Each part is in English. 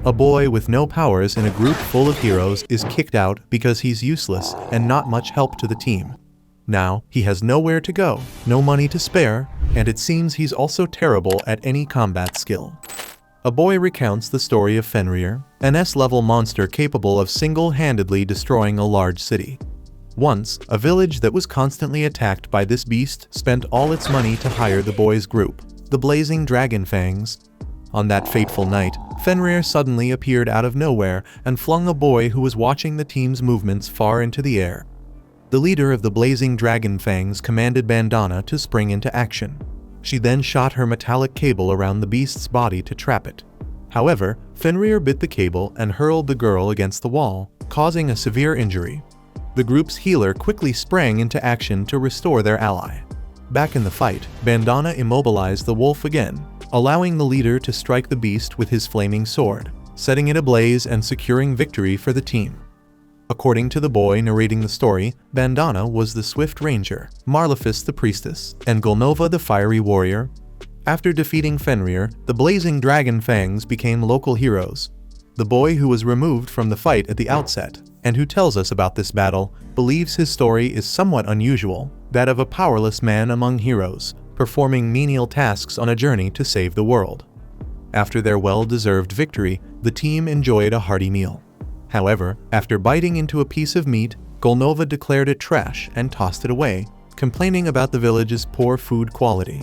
A boy with no powers in a group full of heroes is kicked out because he's useless and not much help to the team. Now, he has nowhere to go, no money to spare, and it seems he's also terrible at any combat skill. A boy recounts the story of Fenrir, an S-level monster capable of single-handedly destroying a large city. Once, a village that was constantly attacked by this beast spent all its money to hire the boy's group, the Blazing Dragon Fangs. On that fateful night, Fenrir suddenly appeared out of nowhere and flung a boy who was watching the team's movements far into the air. The leader of the Blazing Dragon Fangs commanded Bandana to spring into action. She then shot her metallic cable around the beast's body to trap it. However, Fenrir bit the cable and hurled the girl against the wall, causing a severe injury. The group's healer quickly sprang into action to restore their ally. Back in the fight, Bandana immobilized the wolf again, allowing the leader to strike the beast with his flaming sword, setting it ablaze and securing victory for the team. According to the boy narrating the story, Bandana was the Swift Ranger, Marlefis the Priestess, and Golnova the Fiery Warrior. After defeating Fenrir, the Blazing Dragon Fangs became local heroes. The boy who was removed from the fight at the outset, and who tells us about this battle, believes his story is somewhat unusual, that of a powerless man among heroes, performing menial tasks on a journey to save the world. After their well-deserved victory, the team enjoyed a hearty meal. However, after biting into a piece of meat, Golnova declared it trash and tossed it away, complaining about the village's poor food quality.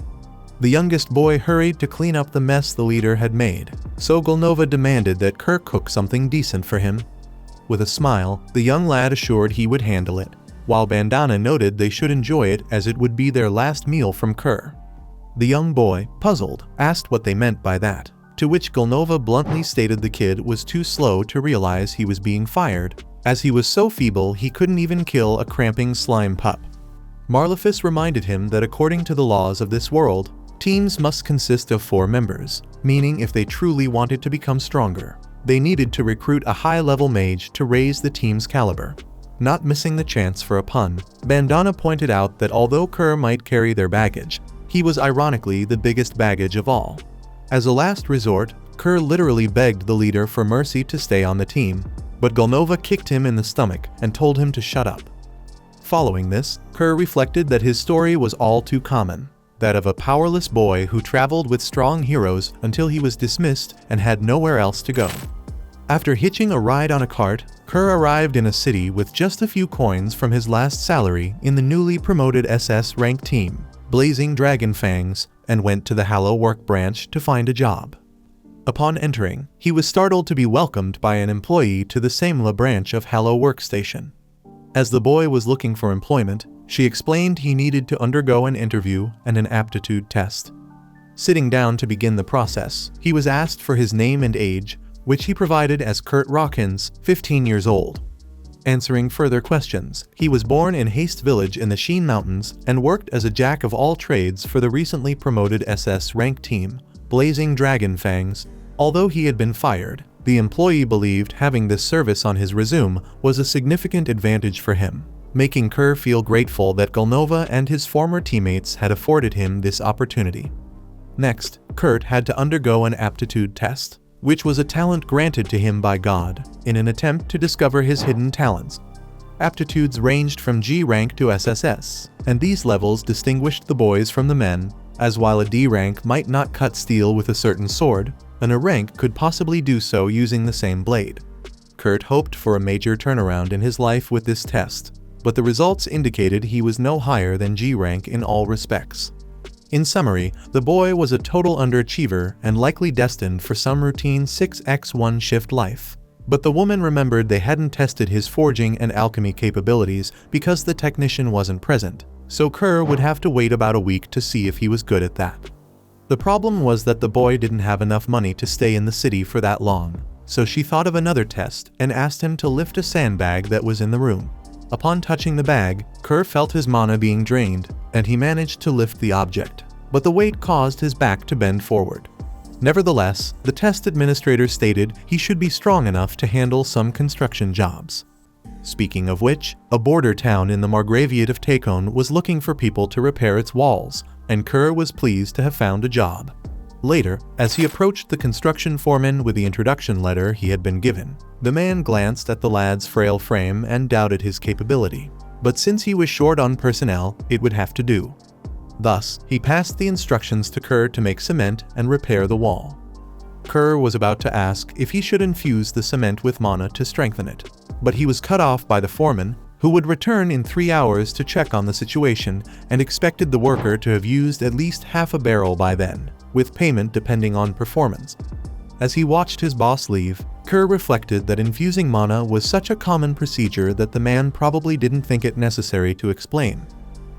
The youngest boy hurried to clean up the mess the leader had made, so Golnova demanded that Kerr cook something decent for him. With a smile, the young lad assured he would handle it, while Bandana noted they should enjoy it as it would be their last meal from Kerr. The young boy, puzzled, asked what they meant by that, to which Golnova bluntly stated the kid was too slow to realize he was being fired, as he was so feeble he couldn't even kill a cramping slime pup. Marlefis reminded him that according to the laws of this world, teams must consist of 4 members, meaning if they truly wanted to become stronger, they needed to recruit a high-level mage to raise the team's caliber. Not missing the chance for a pun, Bandana pointed out that although Kerr might carry their baggage, he was ironically the biggest baggage of all. As a last resort, Kerr literally begged the leader for mercy to stay on the team, but Golnova kicked him in the stomach and told him to shut up. Following this, Kerr reflected that his story was all too common, that of a powerless boy who traveled with strong heroes until he was dismissed and had nowhere else to go. After hitching a ride on a cart, Kerr arrived in a city with just a few coins from his last salary in the newly promoted SS rank team, Blazing Dragon Fangs, and went to the Hallow Work branch to find a job. Upon entering, he was startled to be welcomed by an employee to the Samela branch of Hallow Workstation. As the boy was looking for employment, she explained he needed to undergo an interview and an aptitude test. Sitting down to begin the process, he was asked for his name and age, which he provided as Kurt Rawkins, 15 years old. Answering further questions, he was born in Haste Village in the Sheen Mountains and worked as a jack of all trades for the recently promoted SS rank team, Blazing Dragon Fangs. Although he had been fired, the employee believed having this service on his resume was a significant advantage for him, making Kerr feel grateful that Golnova and his former teammates had afforded him this opportunity. Next, Kurt had to undergo an aptitude test, which was a talent granted to him by God, in an attempt to discover his hidden talents. Aptitudes ranged from G rank to SSS, and these levels distinguished the boys from the men, as while a D rank might not cut steel with a certain sword, an A rank could possibly do so using the same blade. Kurt hoped for a major turnaround in his life with this test, but the results indicated he was no higher than G rank in all respects. In summary, the boy was a total underachiever and likely destined for some routine 6x1 shift life. But the woman remembered they hadn't tested his forging and alchemy capabilities because the technician wasn't present, so Kerr would have to wait about a week to see if he was good at that. The problem was that the boy didn't have enough money to stay in the city for that long, so she thought of another test and asked him to lift a sandbag that was in the room. Upon touching the bag, Kerr felt his mana being drained, and he managed to lift the object, but the weight caused his back to bend forward. Nevertheless, the test administrator stated he should be strong enough to handle some construction jobs. Speaking of which, a border town in the Margraviate of Takon was looking for people to repair its walls, and Kerr was pleased to have found a job. Later, as he approached the construction foreman with the introduction letter he had been given, the man glanced at the lad's frail frame and doubted his capability. But since he was short on personnel, it would have to do. Thus, he passed the instructions to Kerr to make cement and repair the wall. Kerr was about to ask if he should infuse the cement with mana to strengthen it, but he was cut off by the foreman, who would return in 3 hours to check on the situation and expected the worker to have used at least half a barrel by then, with payment depending on performance. As he watched his boss leave, Kerr reflected that infusing mana was such a common procedure that the man probably didn't think it necessary to explain.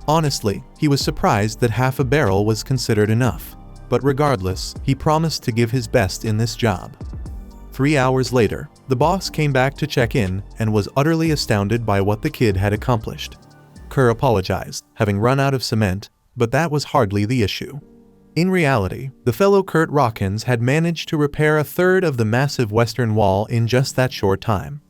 Honestly, he was surprised that half a barrel was considered enough. But regardless, he promised to give his best in this job. 3 hours later, the boss came back to check in and was utterly astounded by what the kid had accomplished. Kerr apologized, having run out of cement, but that was hardly the issue. In reality, the fellow Kurt Rockins had managed to repair a third of the massive western wall in just that short time.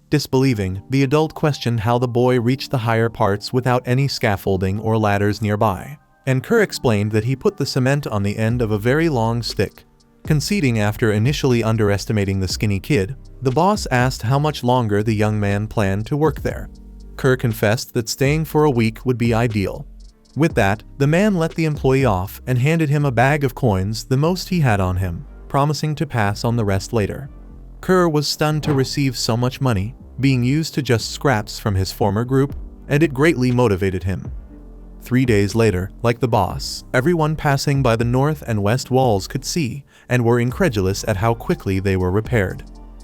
Disbelieving, the adult questioned how the boy reached the higher parts without any scaffolding or ladders nearby, and Kerr explained that he put the cement on the end of a very long stick. Conceding after initially underestimating the skinny kid, the boss asked how much longer the young man planned to work there. Kerr confessed that staying for a week would be ideal. With that, the man let the employee off and handed him a bag of coins, the most he had on him, promising to pass on the rest later. Kerr was stunned to receive so much money, being used to just scraps from his former group, and it greatly motivated him. 3 days later, like the boss, everyone passing by the north and west walls could see and were incredulous at how quickly they were repaired.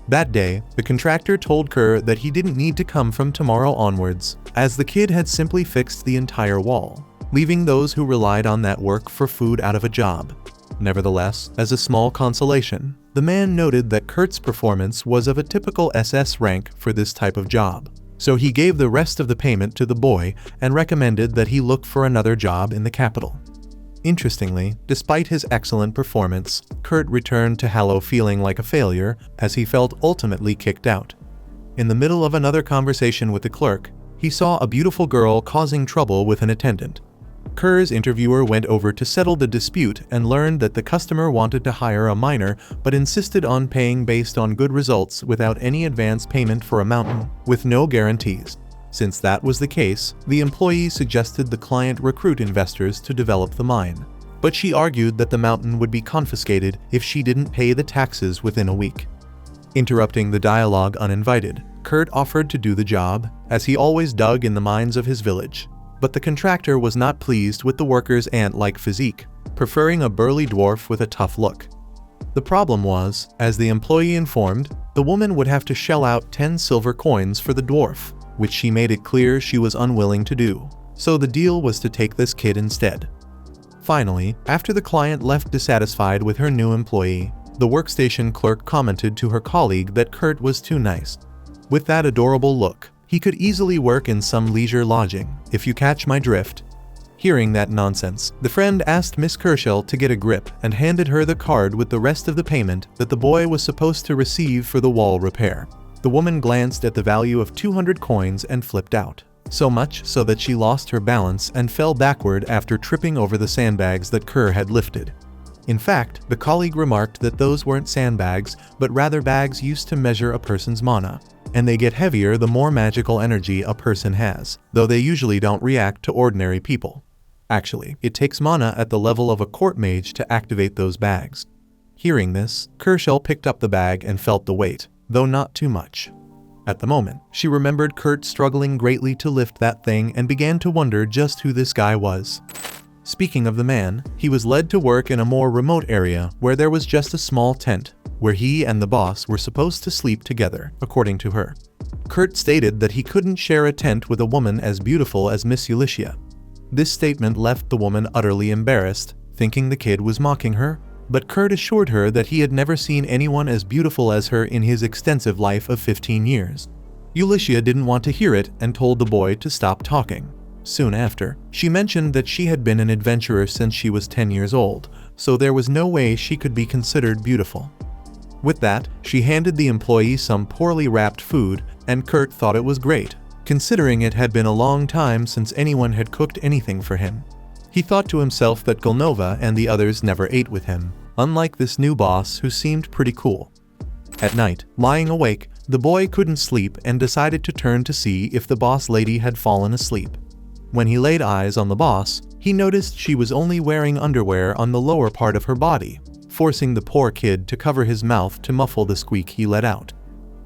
That day, the contractor told Kerr that he didn't need to come from tomorrow onwards, as the kid had simply fixed the entire wall, leaving those who relied on that work for food out of a job. Nevertheless, as a small consolation, the man noted that Kurt's performance was of a typical SS rank for this type of job, so he gave the rest of the payment to the boy and recommended that he look for another job in the capital. Interestingly, despite his excellent performance, Kurt returned to Hallow feeling like a failure, as he felt ultimately kicked out. In the middle of another conversation with the clerk, he saw a beautiful girl causing trouble with an attendant. Kerr's interviewer went over to settle the dispute and learned that the customer wanted to hire a miner but insisted on paying based on good results without any advance payment for a mountain, with no guarantees. Since that was the case, the employee suggested the client recruit investors to develop the mine, but she argued that the mountain would be confiscated if she didn't pay the taxes within a week. Interrupting the dialogue uninvited, Kurt offered to do the job, as he always dug in the mines of his village. But the contractor was not pleased with the worker's ant-like physique, preferring a burly dwarf with a tough look. The problem was, as the employee informed, the woman would have to shell out 10 silver coins for the dwarf, which she made it clear she was unwilling to do, so the deal was to take this kid instead. Finally, after the client left dissatisfied with her new employee, the workstation clerk commented to her colleague that Kurt was too nice. With that adorable look, he could easily work in some leisure lodging, if you catch my drift. Hearing that nonsense, the friend asked Miss Kershell to get a grip and handed her the card with the rest of the payment that the boy was supposed to receive for the wall repair. The woman glanced at the value of 200 coins and flipped out, so much so that she lost her balance and fell backward after tripping over the sandbags that Kerr had lifted. In fact, the colleague remarked that those weren't sandbags, but rather bags used to measure a person's mana, and they get heavier the more magical energy a person has, though they usually don't react to ordinary people. Actually, it takes mana at the level of a court mage to activate those bags. Hearing this, Kershell picked up the bag and felt the weight, though not too much. At the moment, she remembered Kurt struggling greatly to lift that thing and began to wonder just who this guy was. Speaking of the man, he was led to work in a more remote area where there was just a small tent, where he and the boss were supposed to sleep together, according to her. Kurt stated that he couldn't share a tent with a woman as beautiful as Miss Ulyssia. This statement left the woman utterly embarrassed, thinking the kid was mocking her, but Kurt assured her that he had never seen anyone as beautiful as her in his extensive life of 15 years. Ulyssia didn't want to hear it and told the boy to stop talking. Soon after, she mentioned that she had been an adventurer since she was 10 years old, so there was no way she could be considered beautiful. With that, she handed the employee some poorly wrapped food, and Kurt thought it was great, considering it had been a long time since anyone had cooked anything for him. He thought to himself that Golnova and the others never ate with him, unlike this new boss who seemed pretty cool. At night, lying awake, the boy couldn't sleep and decided to turn to see if the boss lady had fallen asleep. When he laid eyes on the boss, he noticed she was only wearing underwear on the lower part of her body, forcing the poor kid to cover his mouth to muffle the squeak he let out.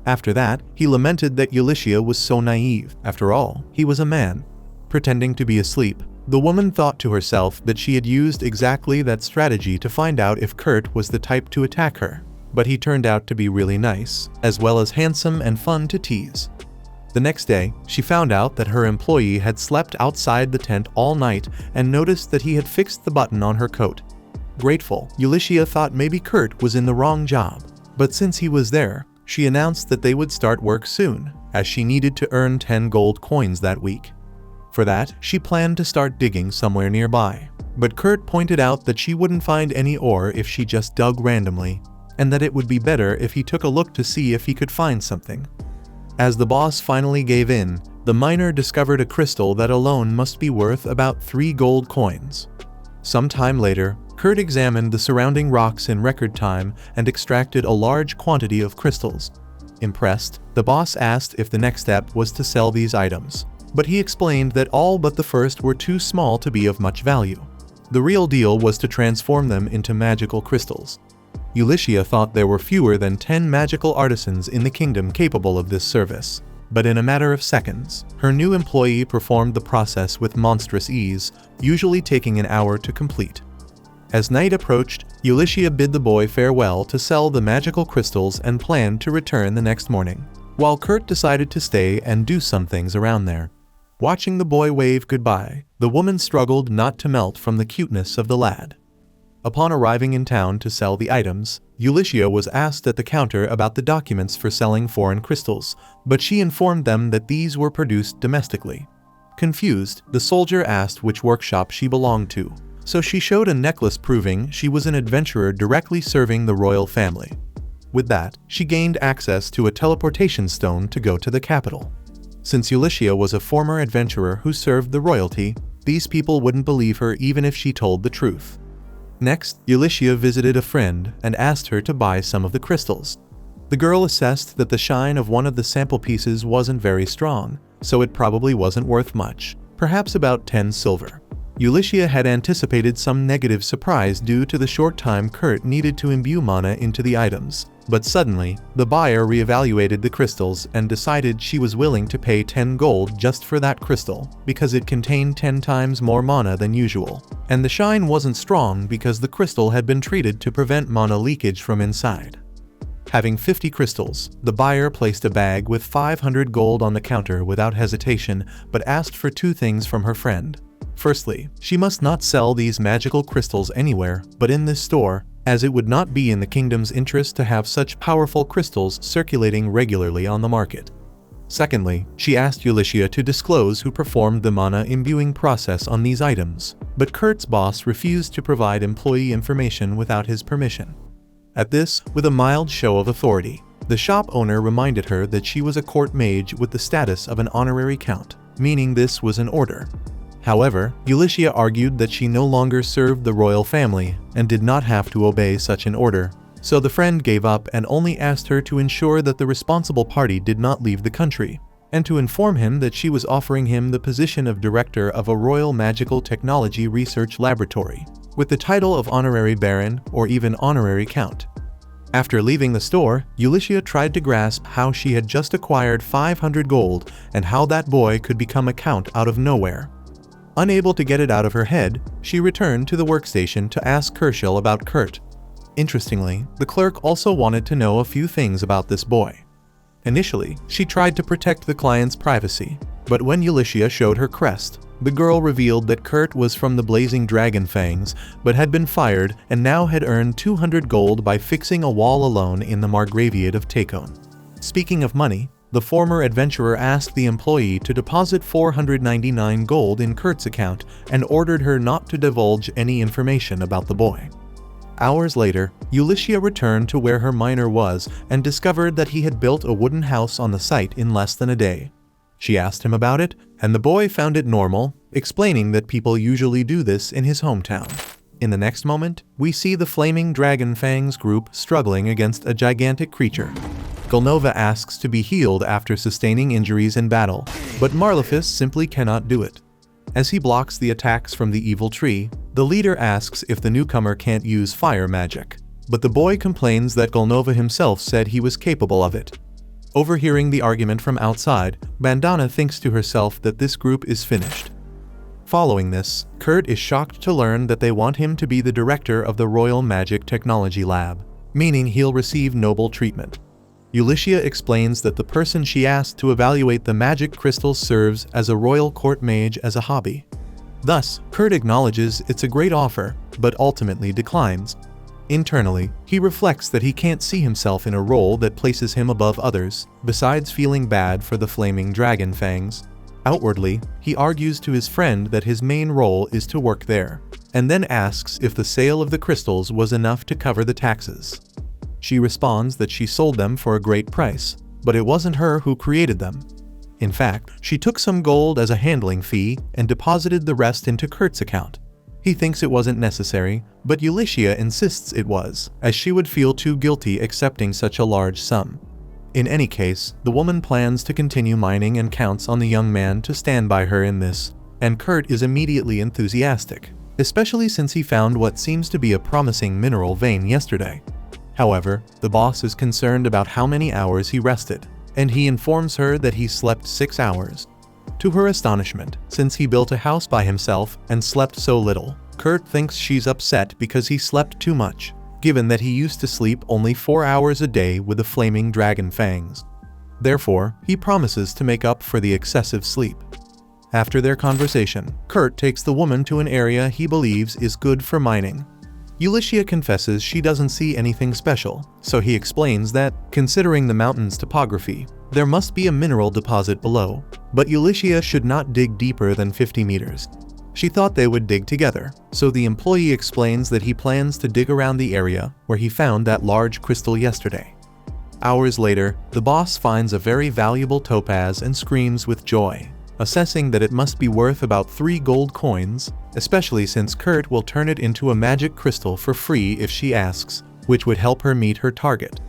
After that, he lamented that Ulysses was so naive. After all, he was a man. Pretending to be asleep, the woman thought to herself that she had used exactly that strategy to find out if Kurt was the type to attack her. But he turned out to be really nice, as well as handsome and fun to tease. The next day, she found out that her employee had slept outside the tent all night and noticed that he had fixed the button on her coat. Grateful, Ulysses thought maybe Kurt was in the wrong job. But since he was there, she announced that they would start work soon, as she needed to earn 10 gold coins that week. For that, she planned to start digging somewhere nearby. But Kurt pointed out that she wouldn't find any ore if she just dug randomly, and that it would be better if he took a look to see if he could find something. As the boss finally gave in, the miner discovered a crystal that alone must be worth about 3 gold coins. Some time later, Kurt examined the surrounding rocks in record time and extracted a large quantity of crystals. Impressed, the boss asked if the next step was to sell these items, but he explained that all but the first were too small to be of much value. The real deal was to transform them into magical crystals. Ulysses thought there were fewer than 10 magical artisans in the kingdom capable of this service, but in a matter of seconds, her new employee performed the process with monstrous ease, usually taking an hour to complete. As night approached, Ulysses bid the boy farewell to sell the magical crystals and planned to return the next morning, while Kurt decided to stay and do some things around there. Watching the boy wave goodbye, the woman struggled not to melt from the cuteness of the lad. Upon arriving in town to sell the items, Ulysses was asked at the counter about the documents for selling foreign crystals, but she informed them that these were produced domestically. Confused, the soldier asked which workshop she belonged to, so she showed a necklace proving she was an adventurer directly serving the royal family. With that, she gained access to a teleportation stone to go to the capital. Since Ulysses was a former adventurer who served the royalty, these people wouldn't believe her even if she told the truth. Next, Ulysses visited a friend and asked her to buy some of the crystals. The girl assessed that the shine of one of the sample pieces wasn't very strong, so it probably wasn't worth much, perhaps about 10 silver. Ulysses had anticipated some negative surprise due to the short time Kurt needed to imbue mana into the items, but suddenly, the buyer reevaluated the crystals and decided she was willing to pay 10 gold just for that crystal, because it contained 10 times more mana than usual, and the shine wasn't strong because the crystal had been treated to prevent mana leakage from inside. Having 50 crystals, the buyer placed a bag with 500 gold on the counter without hesitation, but asked for 2 things from her friend. Firstly, she must not sell these magical crystals anywhere but in this store, as it would not be in the kingdom's interest to have such powerful crystals circulating regularly on the market. Secondly, she asked Ulysses to disclose who performed the mana imbuing process on these items, but Kurt's boss refused to provide employee information without his permission. At this, with a mild show of authority, the shop owner reminded her that she was a court mage with the status of an honorary count, meaning this was an order. However, Ulysses argued that she no longer served the royal family and did not have to obey such an order, so the friend gave up and only asked her to ensure that the responsible party did not leave the country, and to inform him that she was offering him the position of director of a royal magical technology research laboratory, with the title of honorary baron or even honorary count. After leaving the store, Ulysses tried to grasp how she had just acquired 500 gold and how that boy could become a count out of nowhere. Unable to get it out of her head, she returned to the workstation to ask Kershal about Kurt. Interestingly, the clerk also wanted to know a few things about this boy. Initially, she tried to protect the client's privacy, but when Ulysses showed her crest, the girl revealed that Kurt was from the Blazing Dragon Fangs, but had been fired and now had earned 200 gold by fixing a wall alone in the Margraviate of Takon. Speaking of money, the former adventurer asked the employee to deposit 499 gold in Kurt's account and ordered her not to divulge any information about the boy. Hours later, Ulysses returned to where her miner was and discovered that he had built a wooden house on the site in less than a day. She asked him about it, and the boy found it normal, explaining that people usually do this in his hometown. In the next moment, we see the Flaming Dragon Fangs group struggling against a gigantic creature. Golnova asks to be healed after sustaining injuries in battle, but Marlefus simply cannot do it. As he blocks the attacks from the evil tree, the leader asks if the newcomer can't use fire magic, but the boy complains that Golnova himself said he was capable of it. Overhearing the argument from outside, Bandana thinks to herself that this group is finished. Following this, Kurt is shocked to learn that they want him to be the director of the Royal Magic Technology Lab, meaning he'll receive noble treatment. Ulycia explains that the person she asked to evaluate the magic crystals serves as a royal court mage as a hobby. Thus, Kurt acknowledges it's a great offer, but ultimately declines. Internally, he reflects that he can't see himself in a role that places him above others, besides feeling bad for the Flaming Dragon Fangs. Outwardly, he argues to his friend that his main role is to work there, and then asks if the sale of the crystals was enough to cover the taxes. She responds that she sold them for a great price, but it wasn't her who created them. In fact, she took some gold as a handling fee and deposited the rest into Kurt's account. He thinks it wasn't necessary, but Ulycia insists it was, as she would feel too guilty accepting such a large sum. In any case, the woman plans to continue mining and counts on the young man to stand by her in this, and Kurt is immediately enthusiastic, especially since he found what seems to be a promising mineral vein yesterday. However, the boss is concerned about how many hours he rested, and he informs her that he slept 6 hours. To her astonishment, since he built a house by himself and slept so little, Kurt thinks she's upset because he slept too much, given that he used to sleep only 4 hours a day with the Flaming Dragon Fangs. Therefore, he promises to make up for the excessive sleep. After their conversation, Kurt takes the woman to an area he believes is good for mining. Ulycia confesses she doesn't see anything special, so he explains that, considering the mountain's topography, there must be a mineral deposit below, but Ulycia should not dig deeper than 50 meters. She thought they would dig together, so the employee explains that he plans to dig around the area where he found that large crystal yesterday. Hours later, the boss finds a very valuable topaz and screams with joy, assessing that it must be worth about 3 gold coins, especially since Kurt will turn it into a magic crystal for free if she asks, which would help her meet her target.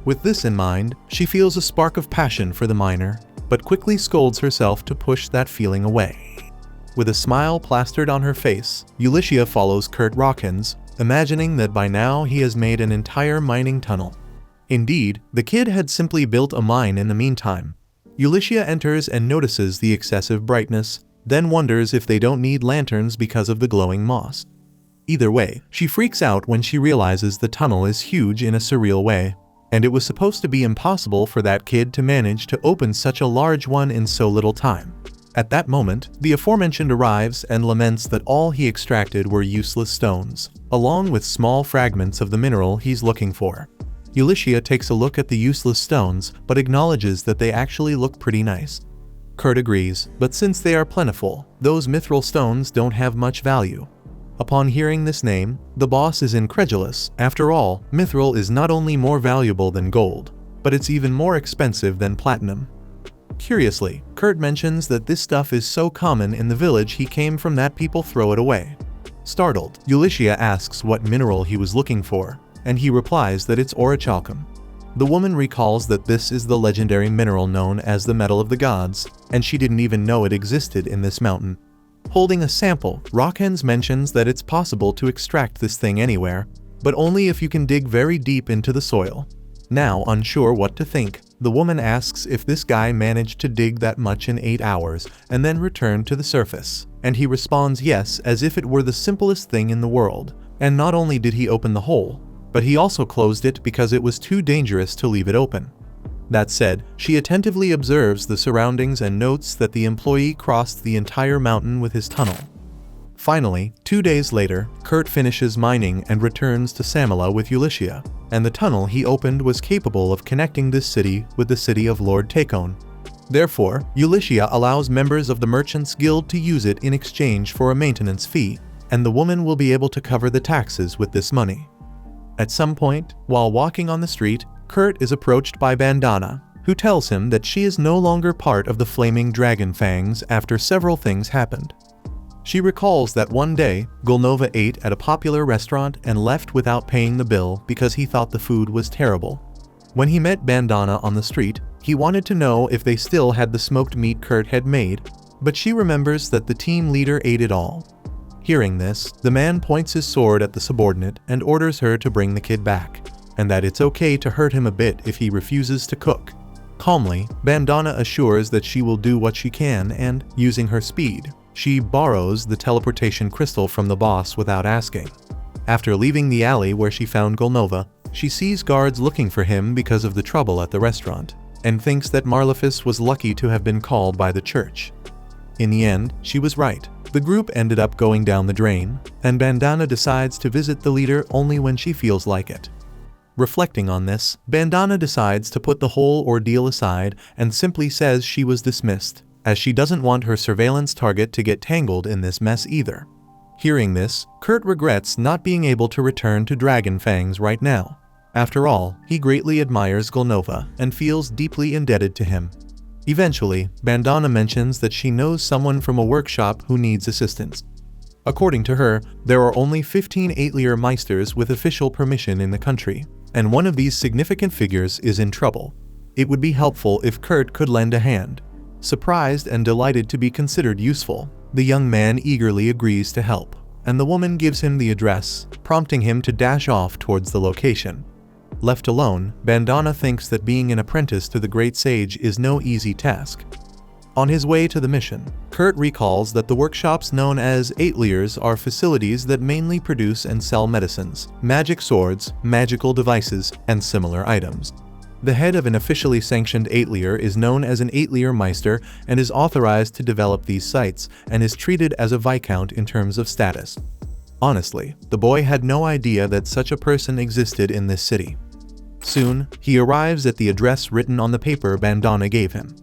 With this in mind, she feels a spark of passion for the miner, but quickly scolds herself to push that feeling away. With a smile plastered on her face, Ulycia follows Kurt Rawkins, imagining that by now he has made an entire mining tunnel. Indeed, the kid had simply built a mine in the meantime. Ulycia enters and notices the excessive brightness, then wonders if they don't need lanterns because of the glowing moss. Either way, she freaks out when she realizes the tunnel is huge in a surreal way, and it was supposed to be impossible for that kid to manage to open such a large one in so little time. At that moment, the aforementioned arrives and laments that all he extracted were useless stones, along with small fragments of the mineral he's looking for. Ulycia takes a look at the useless stones, but acknowledges that they actually look pretty nice. Kurt agrees, but since they are plentiful, those mithril stones don't have much value. Upon hearing this name, the boss is incredulous. After all, mithril is not only more valuable than gold, but it's even more expensive than platinum. Curiously, Kurt mentions that this stuff is so common in the village he came from that people throw it away. Startled, Ulycia asks what mineral he was looking for, and he replies that it's orichalcum. The woman recalls that this is the legendary mineral known as the Metal of the Gods, and she didn't even know it existed in this mountain. Holding a sample, Rawkins mentions that it's possible to extract this thing anywhere, but only if you can dig very deep into the soil. Now unsure what to think, the woman asks if this guy managed to dig that much in 8 hours and then return to the surface, and he responds yes, as if it were the simplest thing in the world. And not only did he open the hole, but he also closed it because it was too dangerous to leave it open. That said, she attentively observes the surroundings and notes that the employee crossed the entire mountain with his tunnel. Finally, 2 days later, Kurt finishes mining and returns to Samela with Ulycia, and the tunnel he opened was capable of connecting this city with the city of Lord Takon. Therefore, Ulycia allows members of the Merchants Guild to use it in exchange for a maintenance fee, and the woman will be able to cover the taxes with this money. At some point, while walking on the street, Kurt is approached by Bandana, who tells him that she is no longer part of the Flaming Dragon Fangs after several things happened. She recalls that one day, Golnova ate at a popular restaurant and left without paying the bill because he thought the food was terrible. When he met Bandana on the street, he wanted to know if they still had the smoked meat Kurt had made, but she remembers that the team leader ate it all. Hearing this, the man points his sword at the subordinate and orders her to bring the kid back, and that it's okay to hurt him a bit if he refuses to cook. Calmly, Bandana assures that she will do what she can and, using her speed, she borrows the teleportation crystal from the boss without asking. After leaving the alley where she found Golnova, she sees guards looking for him because of the trouble at the restaurant, and thinks that Marlefus was lucky to have been called by the church. In the end, she was right. The group ended up going down the drain, and Bandana decides to visit the leader only when she feels like it. Reflecting on this, Bandana decides to put the whole ordeal aside and simply says she was dismissed, as she doesn't want her surveillance target to get tangled in this mess either. Hearing this, Kurt regrets not being able to return to Dragon Fangs right now. After all, he greatly admires Golnova and feels deeply indebted to him. Eventually, Bandana mentions that she knows someone from a workshop who needs assistance. According to her, there are only 15 Eitlier Meisters with official permission in the country, and one of these significant figures is in trouble. It would be helpful if Kurt could lend a hand. Surprised and delighted to be considered useful, the young man eagerly agrees to help, and the woman gives him the address, prompting him to dash off towards the location. Left alone, Bandana thinks that being an apprentice to the Great Sage is no easy task. On his way to the mission, Kurt recalls that the workshops known as Eitliers are facilities that mainly produce and sell medicines, magic swords, magical devices, and similar items. The head of an officially sanctioned Eitlier is known as an Eitlier Meister and is authorized to develop these sites and is treated as a viscount in terms of status. Honestly, the boy had no idea that such a person existed in this city. Soon, he arrives at the address written on the paper Bandana gave him.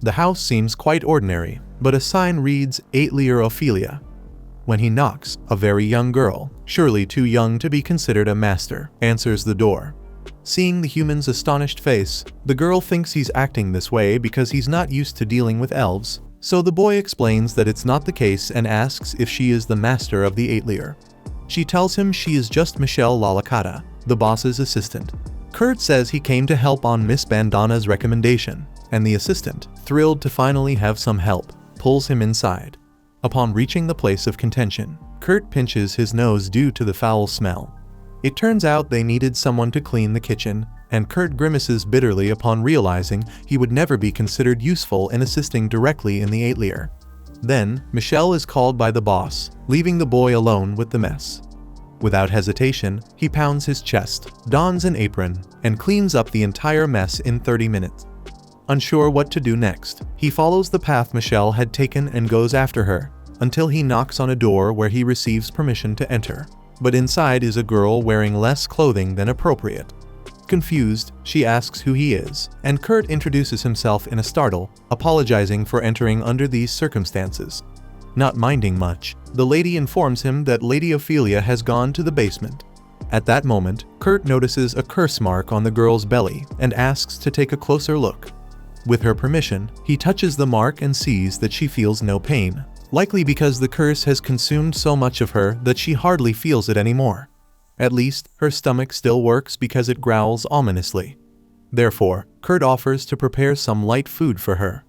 The house seems quite ordinary, but a sign reads Eitlier Ophelia. When he knocks, a very young girl, surely too young to be considered a master, answers the door. Seeing the human's astonished face, the girl thinks he's acting this way because he's not used to dealing with elves, so the boy explains that it's not the case and asks if she is the master of the Eitlier. She tells him she is just Michelle Lalacata, the boss's assistant. Kurt says he came to help on Miss Bandana's recommendation, and the assistant, thrilled to finally have some help, pulls him inside. Upon reaching the place of contention, Kurt pinches his nose due to the foul smell. It turns out they needed someone to clean the kitchen, and Kurt grimaces bitterly upon realizing he would never be considered useful in assisting directly in the Eitlier. Then, Michelle is called by the boss, leaving the boy alone with the mess. Without hesitation, he pounds his chest, dons an apron, and cleans up the entire mess in 30 minutes. Unsure what to do next, he follows the path Michelle had taken and goes after her, until he knocks on a door where he receives permission to enter. But inside is a girl wearing less clothing than appropriate. Confused, she asks who he is, and Kurt introduces himself in a startle, apologizing for entering under these circumstances. Not minding much, the lady informs him that Lady Ophelia has gone to the basement. At that moment, Kurt notices a curse mark on the girl's belly and asks to take a closer look. With her permission, he touches the mark and sees that she feels no pain, likely because the curse has consumed so much of her that she hardly feels it anymore. At least, her stomach still works because it growls ominously. Therefore, Kurt offers to prepare some light food for her.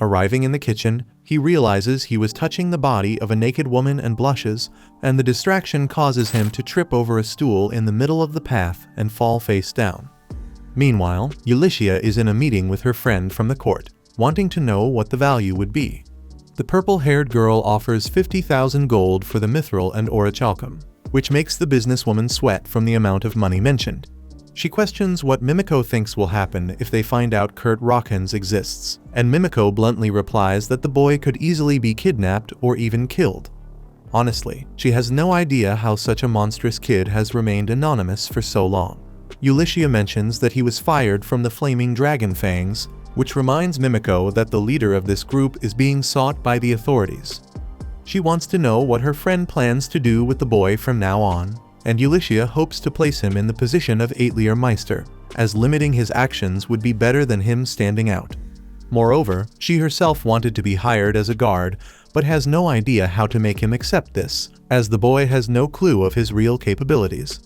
Arriving in the kitchen, he realizes he was touching the body of a naked woman and blushes, and the distraction causes him to trip over a stool in the middle of the path and fall face down. Meanwhile, Ulyssia is in a meeting with her friend from the court, wanting to know what the value would be. The purple-haired girl offers 50,000 gold for the mithril and orichalcum, which makes the businesswoman sweat from the amount of money mentioned. She questions what Mimiko thinks will happen if they find out Kurt Rawkins exists, and Mimiko bluntly replies that the boy could easily be kidnapped or even killed. Honestly, she has no idea how such a monstrous kid has remained anonymous for so long. Ulyssia mentions that he was fired from the Flaming Dragon Fangs, which reminds Mimiko that the leader of this group is being sought by the authorities. She wants to know what her friend plans to do with the boy from now on, and Ulyssia hopes to place him in the position of Eitlier Meister, as limiting his actions would be better than him standing out. Moreover, she herself wanted to be hired as a guard, but has no idea how to make him accept this, as the boy has no clue of his real capabilities.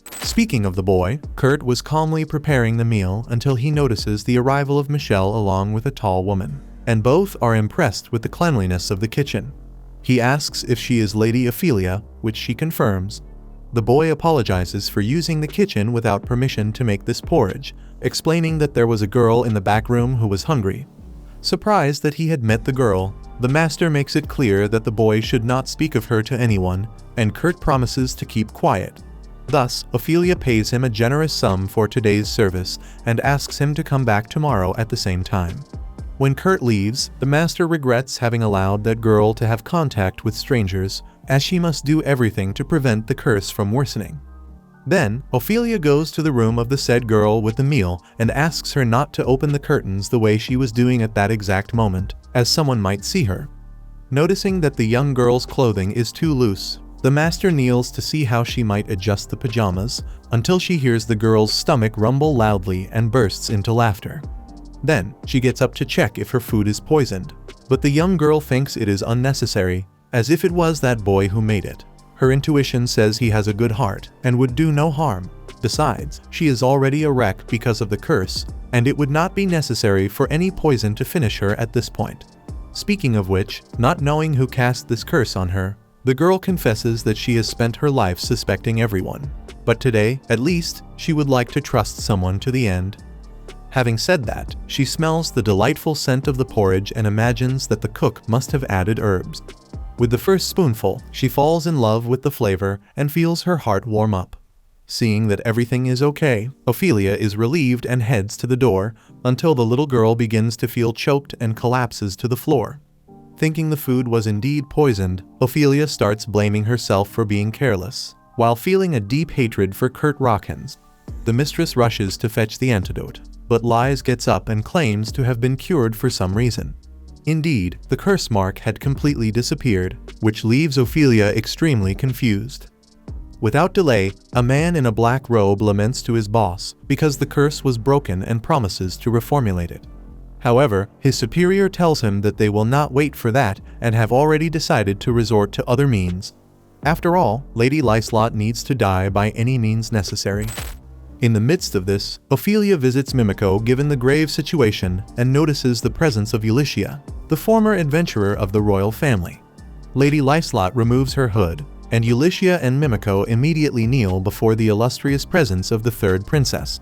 Speaking of the boy, Kurt was calmly preparing the meal until he notices the arrival of Michelle along with a tall woman, and both are impressed with the cleanliness of the kitchen. He asks if she is Lady Ophelia, which she confirms. The boy apologizes for using the kitchen without permission to make this porridge, explaining that there was a girl in the back room who was hungry. Surprised that he had met the girl, the master makes it clear that the boy should not speak of her to anyone, and Kurt promises to keep quiet. Thus, Ophelia pays him a generous sum for today's service and asks him to come back tomorrow at the same time. When Kurt leaves, the master regrets having allowed that girl to have contact with strangers, as she must do everything to prevent the curse from worsening. Then, Ophelia goes to the room of the said girl with the meal and asks her not to open the curtains the way she was doing at that exact moment, as someone might see her. Noticing that the young girl's clothing is too loose, the master kneels to see how she might adjust the pajamas, until she hears the girl's stomach rumble loudly and bursts into laughter. Then, she gets up to check if her food is poisoned, but the young girl thinks it is unnecessary, as if it was that boy who made it. Her intuition says he has a good heart and would do no harm. Besides, she is already a wreck because of the curse, and it would not be necessary for any poison to finish her at this point. Speaking of which, not knowing who cast this curse on her, the girl confesses that she has spent her life suspecting everyone. But today, at least, she would like to trust someone to the end. Having said that, she smells the delightful scent of the porridge and imagines that the cook must have added herbs. With the first spoonful, she falls in love with the flavor and feels her heart warm up. Seeing that everything is okay, Ophelia is relieved and heads to the door, until the little girl begins to feel choked and collapses to the floor. Thinking the food was indeed poisoned, Ophelia starts blaming herself for being careless, while feeling a deep hatred for Kurt Rockens. The mistress rushes to fetch the antidote, but Lies gets up and claims to have been cured for some reason. Indeed, the curse mark had completely disappeared, which leaves Ophelia extremely confused. Without delay, a man in a black robe laments to his boss because the curse was broken and promises to reformulate it. However, his superior tells him that they will not wait for that and have already decided to resort to other means. After all, Lady Lyslot needs to die by any means necessary. In the midst of this, Ophelia visits Mimico given the grave situation and notices the presence of Ulycia, the former adventurer of the royal family. Lady Lyslot removes her hood, and Ulycia and Mimico immediately kneel before the illustrious presence of the third princess.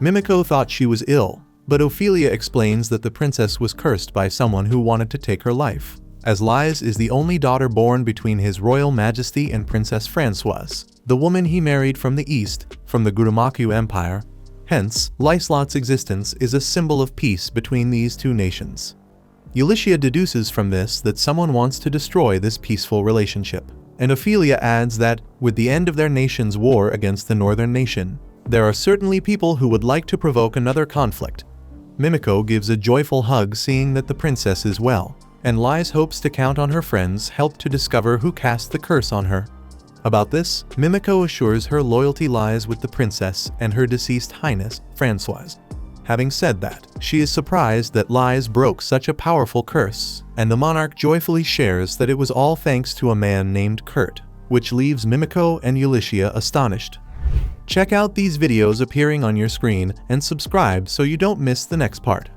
Mimico thought she was ill, but Ophelia explains that the princess was cursed by someone who wanted to take her life, as Lies is the only daughter born between His Royal Majesty and Princess Françoise, the woman he married from the east, from the Gurumaku Empire. Hence, Lyslot's existence is a symbol of peace between these two nations. Ulycia deduces from this that someone wants to destroy this peaceful relationship, and Ophelia adds that, with the end of their nation's war against the northern nation, there are certainly people who would like to provoke another conflict. Mimico gives a joyful hug seeing that the princess is well, and Lies hopes to count on her friends' help to discover who cast the curse on her. About this, Mimico assures her loyalty lies with the princess and her deceased highness, Françoise. Having said that, she is surprised that Lies broke such a powerful curse, and the monarch joyfully shares that it was all thanks to a man named Kurt, which leaves Mimico and Ulycia astonished. Check out these videos appearing on your screen and subscribe so you don't miss the next part.